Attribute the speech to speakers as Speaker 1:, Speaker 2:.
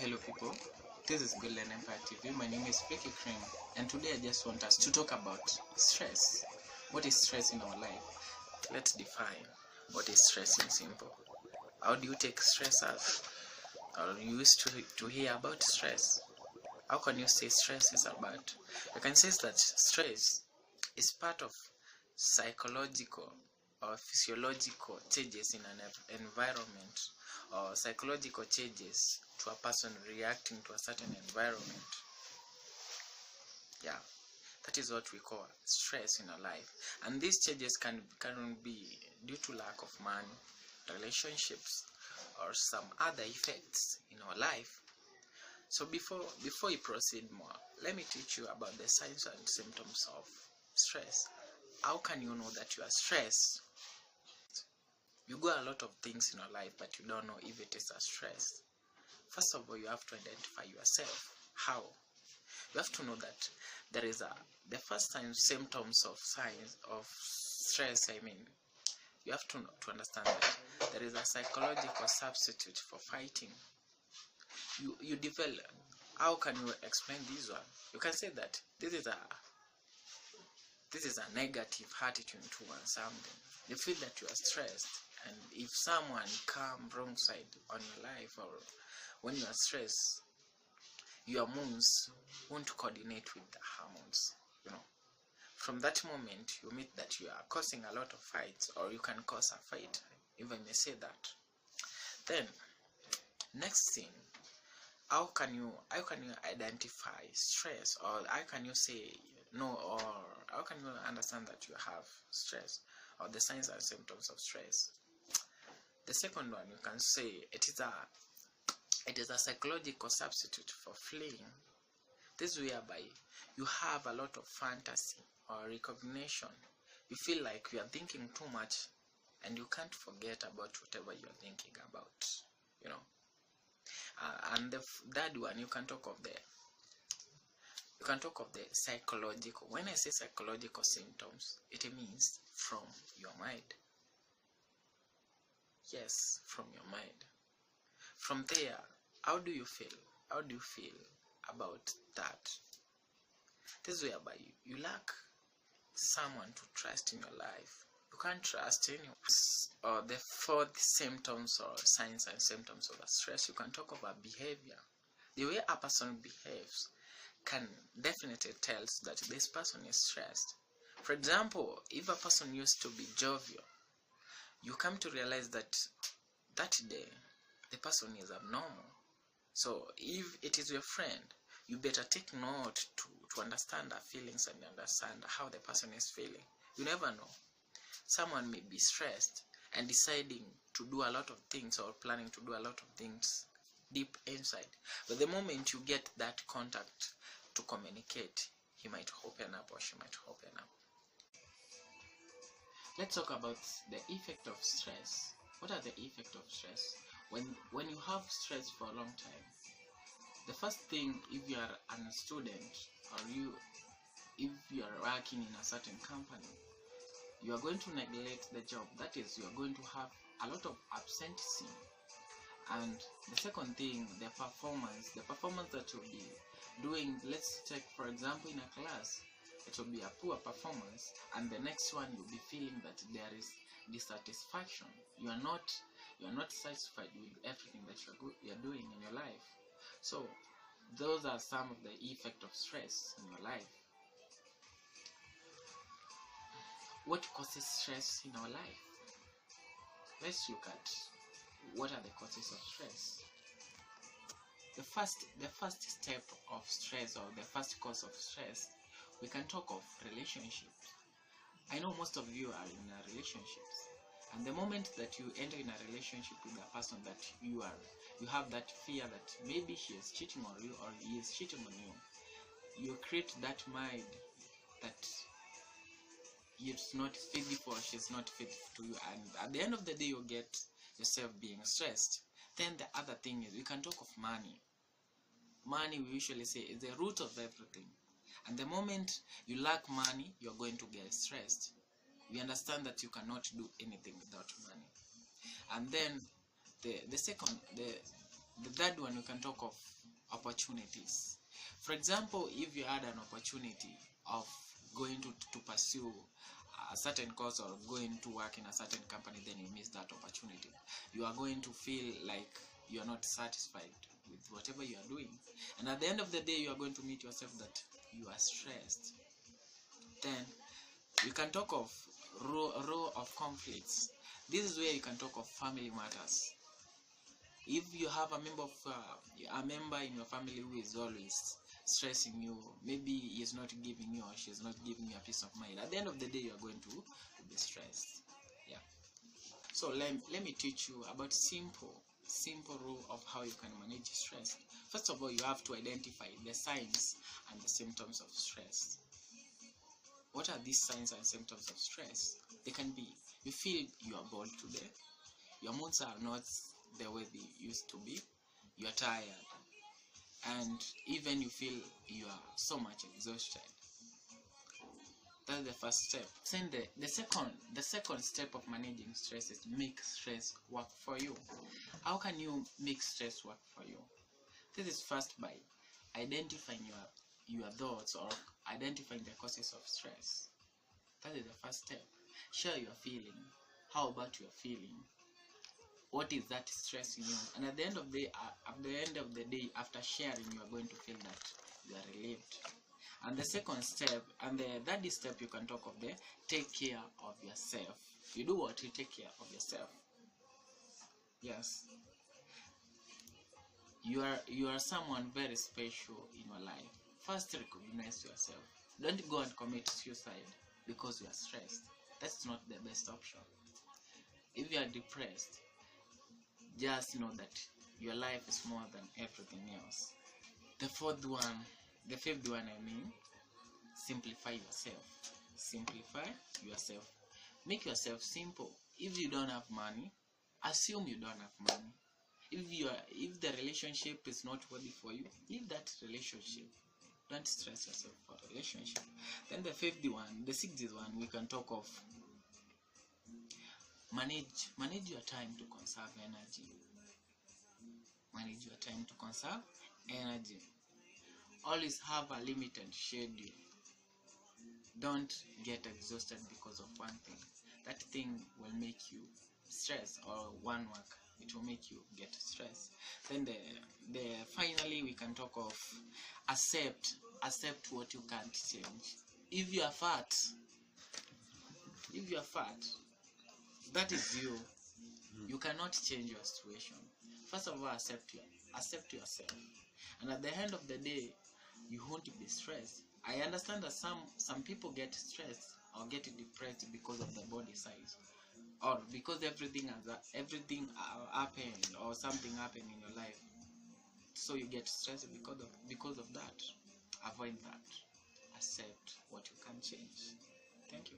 Speaker 1: Hello people, this is Good Learn Empire TV. My name is Vick, Creme, and today I just want us to talk about stress. What is stress in our life? Let's define what is stress in simple. How do you take stress as? Or you used to hear about stress? How can you say stress is about? You can say that stress is part of psychological or physiological changes in an environment, or psychological changes to a person reacting to a certain environment. Yeah, that is what we call stress in our life. And these changes can be due to lack of money, relationships, or some other effects in our life. So before we proceed more, let me teach you about the signs and symptoms of stress. How can you know that you are stressed? You go a lot of things in your life, but you don't know if it is a stress. First of all, you have to identify yourself. How? You have to know that there is the first time symptoms of signs of stress. You have to understand that there is a psychological substitute for fighting. You develop. How can you explain this one? You can say that this is a negative attitude towards something. You feel that you are stressed, and if someone come wrong side on your life, or when you are stressed, your hormones won't coordinate with the hormones. From that moment, you meet that you are causing a lot of fights, or you can cause a fight, if I may say that. Then, next thing, how can you identify stress, or how can you say no, or how can you understand that you have stress, or the signs and symptoms of stress? The second one, you can say it is a psychological substitute for fleeing. This is whereby you have a lot of fantasy or recognition. You feel like you are thinking too much, and you can't forget about whatever you are thinking about. And the third one, you can talk of the psychological. When I say psychological symptoms, it means from your mind. Yes, from your mind. From there, how do you feel? How do you feel about that? This is whereby you lack someone to trust in your life. You can't trust anyone. Or the fourth symptoms or signs and symptoms of stress, you can talk about behavior. The way a person behaves can definitely tell that this person is stressed. For example, if a person used to be jovial, you come to realize that day the person is abnormal. So if it is your friend, you better take note to understand their feelings and understand how the person is feeling. You never know. Someone may be stressed and deciding to do a lot of things, or planning to do a lot of things deep inside. But the moment you get that contact to communicate, he might open up, or she might open up. Let's talk about the effect of stress. What are the effects of stress? When you have stress for a long time, the first thing, if you are a student, or if you are working in a certain company, you are going to neglect the job. That is, you are going to have a lot of absenteeism. And the second thing, the performance that you'll be doing. Let's take, for example, in a class, it will be a poor performance, and the next one you'll be feeling that there is dissatisfaction. You are not satisfied with everything that you are doing in your life. So those are some of the effects of stress in your life. What causes stress in our life? Let's look at what are the causes of stress. The first step of stress, or the first cause of stress, we can talk of relationships. I know most of you are in a relationships, and the moment that you enter in a relationship with a person that you have that fear that maybe she is cheating on you, or he is cheating on you. You create that mind that it's not faithful, or she's not faithful to you, and at the end of the day you get yourself being stressed. Then the other thing is, we can talk of money. Money, we usually say, is the root of everything, and the moment you lack money, you're going to get stressed. We understand that you cannot do anything without money. And then the The third one, we can talk of opportunities. For example, if you had an opportunity of going to pursue a certain course or going to work in a certain company, then you miss that opportunity. You are going to feel like you are not satisfied with whatever you are doing, and at the end of the day you are going to meet yourself that you are stressed. Then we can talk of row of conflicts. This is where you can talk of family matters. If you have a member in your family who is always stressing you, maybe he is not giving you or she is not giving you a peace of mind, at the end of the day you are going to be stressed. Yeah. So let me teach you about simple rule of how you can manage stress. First of all, you have to identify the signs and the symptoms of stress. What are these signs and symptoms of stress? They can be: you feel you are bored today, your moods are not the way they used to be, you are tired, and even you feel you are so much exhausted. That's the first step. Then the second step of managing stress is make stress work for you. How can you make stress work for you? This is first by identifying your thoughts or identifying the causes of stress. That is the first step. Share your feeling. How about your feeling? What is that stressing you? And at the end of the day, after sharing, you are going to feel that you are relieved. And the second step, and the third step, you can talk of the take care of yourself. You do what? You take care of yourself. Yes. You are someone very special in your life. First, recognize yourself. Don't go and commit suicide because you are stressed. That's not the best option. If you are depressed, just know that your life is more than everything else. The fifth one, simplify yourself. Simplify yourself. Make yourself simple. If you don't have money, assume you don't have money. If the relationship is not worthy for you, leave that relationship. Don't stress yourself for a relationship. Then the sixth one, we can talk of manage your time to conserve energy. Manage your time to conserve energy. Always have a limited schedule. Don't get exhausted because of one thing. That thing will make you stress, or one work, it will make you get stressed. Then finally we can talk of accept what you can't change. If you are fat, that is you. You cannot change your situation. First of all, accept yourself, and at the end of the day, you won't be stressed. I understand that some people get stressed or get depressed because of the body size, or because everything happened or something happened in your life, so you get stressed because of that. Avoid that. Accept what you can change. Thank you.